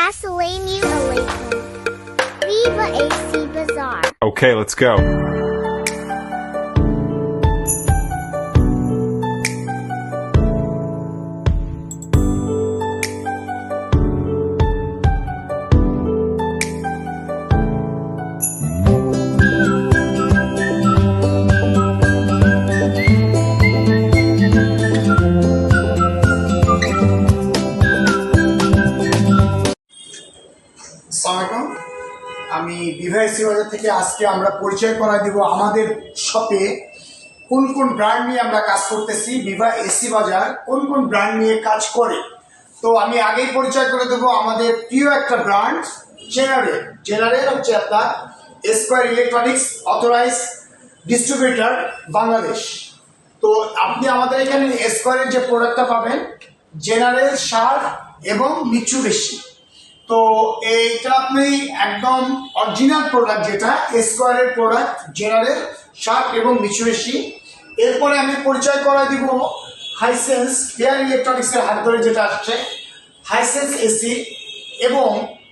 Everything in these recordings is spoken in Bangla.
Assalamu alaikum. Viva AC Bazaar. Okay, let's go. আসসালামু আলাইকুম। আমি বিভা এসি বাজার থেকে আজকে আমরা পরিচয় করাই দিব আমাদের শপে কোন কোন ব্র্যান্ড নিয়ে আমরা কাজ করতেছি। বিভা এসি বাজার কোন কোন ব্র্যান্ড নিয়ে কাজ করে, তো আমি আগেই পরিচয় করে দেবো আমাদের প্রিয় একটা ব্র্যান্ড জেনারেল হচ্ছে আপনার Square electronics authorize distributor Bangladesh. তো আপনি আমাদের এখানে স্কয়ারের যে প্রোডাক্টটা পাবেন জেনারেল শার্প এবং মিচুবিশি। তো এইটা আপনি একদম অরিজিনাল প্রোডাক্ট, যেটা স্কয়ারের প্রোডাক্ট জেনারেল শার্প এবং মিচুবিশি। এরপরে আমি পরিচয় করাই দিব হাইসেন্স এয়ার ইলেকট্রনিক্সের হাত ধরে যেটা আসছে হাইসেন্স এসি, এবং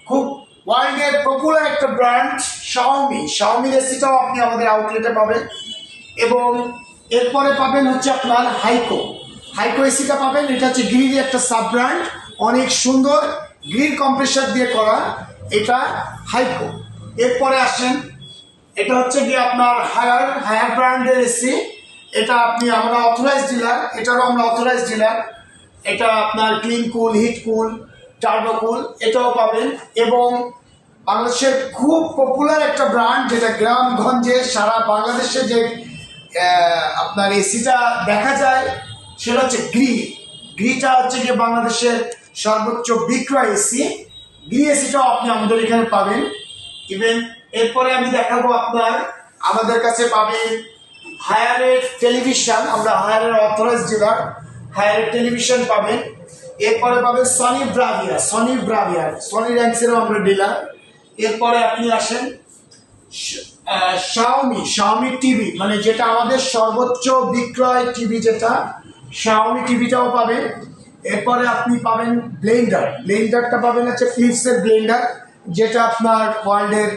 খুব ওয়ার্ল্ডের পপুলার একটা ব্র্যান্ড শাওমির এসিটাও আপনি আমাদের আউটলেটে পাবেন। এবং এরপরে পাবেন হচ্ছে আপনার হাইকো এসিটা পাবেন। এটা হচ্ছে গ্রিডের একটা সাব ব্র্যান্ড, অনেক সুন্দর গ্রিড কম্প্রেসার দিয়ে করা, এটা হাইকো। এরপরে আসেন, এটা হচ্ছে কি আপনার হায়ার ব্র্যান্ডের এসি। এটা আপনি আমরা অথরাইজ ডিলার, এটারও আমরা অথরাইজ ডিলার। এটা আপনার clean cool, heat cool, turbo cool, এটাও পাবেন। এবং বাংলাদেশের খুব পপুলার একটা ব্র্যান্ড, যেটা গ্রামগঞ্জে সারা বাংলাদেশে যে আপনার এসিটা দেখা যায় সেটা হচ্ছে গ্রিটা হচ্ছে গিয়ে বাংলাদেশের সর্বোচ্চ বিক্রয় এসি। এসিটাও আপনি আমাদের এখানে পাবেন। ইভেন এরপরে আমি দেখাবো আপনার আমাদের কাছে পাবেন হায়ারের টেলিভিশন, আমরা হায়ারের অথরাইজ ডিলার, হায়ারের টেলিভিশন পাবেন। এরপরে পাবেন সনি ব্রাভিয়ার, সনি র্যাঙ্কসেরও আমরা ডিলার। এরপরে আপনি আসেন শাওমি টিভি, মানে যেটা আমাদের সর্বোচ্চ বিক্রয় টিভি, যেটা শাওমি টিভিটাও পাবেন। এরপরে আপনি পাবেন ব্লেন্ডারটা পাবেন হচ্ছে ফিলিপসের ব্লেন্ডার, যেটা আপনার ওয়ার্ল্ডের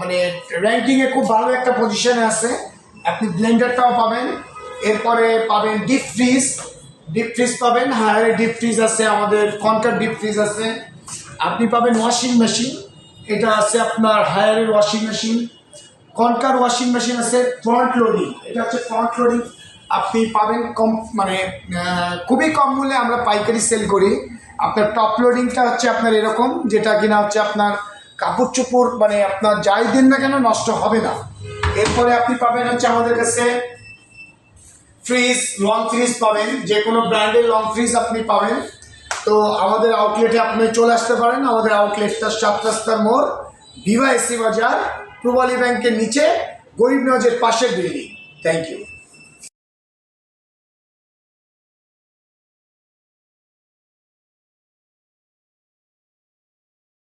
মানে র্যাঙ্কিংয়ে খুব ভালো একটা পজিশনে আছে, আপনি ব্লেন্ডারটাও পাবেন। এরপরে পাবেন ডিপ ফ্রিজ পাবেন, হায়ারের ডিপ ফ্রিজ আছে, আমাদের কনকার ডিপ ফ্রিজ আছে। আপনি পাবেন ওয়াশিং মেশিন, এটা আছে আপনার হায়ারের ওয়াশিং মেশিন। কনকার ওয়াশিং মেশিন আছে ফ্রন্ট লোডিং, এটা হচ্ছে ফ্রন্ট লোডিং, আপনি পাবেন কম, মানে খুবই কম মূল্যে আমরা পাইকারি সেল করি। আপনার টপ লোডিংটা হচ্ছে আপনার এরকম, যেটা কিনা হচ্ছে আপনার কাপড় চোপড় মানে আপনার যাই দিন না কেন নষ্ট হবে না। এরপরে আপনি পাবেন হচ্ছে আমাদের কাছে লং ফ্রিজ পাবেন, যে কোনো ব্র্যান্ডের লং ফ্রিজ আপনি পাবেন। তো আমাদের আউটলেটে আপনি চলে আসতে পারেন। আমাদের আউটলেটটা 7 রাস্তার মোড়, বিভা এসি বাজার, পূবালী ব্যাংকের নিচে, গরিব নওয়াজের পাশের বিল্ডিং। Thank you.